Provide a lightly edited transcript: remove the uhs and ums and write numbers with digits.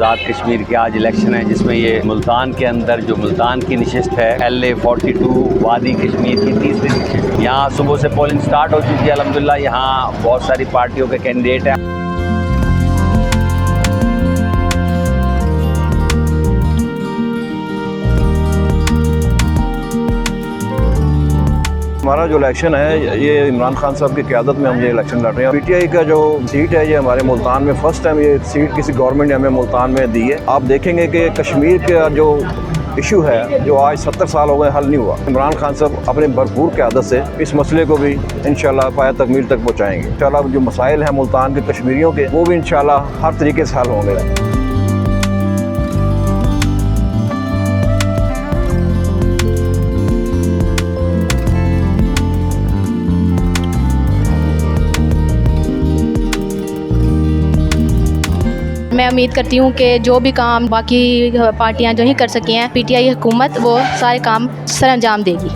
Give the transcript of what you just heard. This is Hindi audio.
आज़ाद कश्मीर के आज इलेक्शन है, जिसमें ये मुल्तान के अंदर जो मुल्तान की नशिस्त है LA42 वादी कश्मीर की तीसरी नशिस्त। यहाँ सुबह से पोलिंग स्टार्ट हो चुकी है अल्हम्दुलिल्लाह। यहाँ बहुत सारी पार्टियों के कैंडिडेट हैं। हमारा जो इलेक्शन है ये इमरान खान साहब की क़यादत में हम ये इलेक्शन लड़ रहे हैं। PTI का जो सीट है ये हमारे मुल्तान में फ़र्स्ट टाइम ये सीट किसी गवर्नमेंट ने हमें मुल्तान में दी है। आप देखेंगे कि कश्मीर का जो इशू है जो आज 70 साल हो गए हल नहीं हुआ। इमरान खान साहब अपने भरपूर क़यादत से इस मसले को भी इंशाल्लाह पाया तकमील तक पहुँचाएँगे। इंशाल्लाह जो मसाइल हैं मुल्तान के कश्मीरियों के वो भी इंशाल्लाह हर तरीके से हल होंगे। मैं उम्मीद करती हूँ कि जो भी काम बाकी पार्टियां जो ही कर सकी हैं, PTI हुकूमत वो सारे काम सरअंजाम देगी।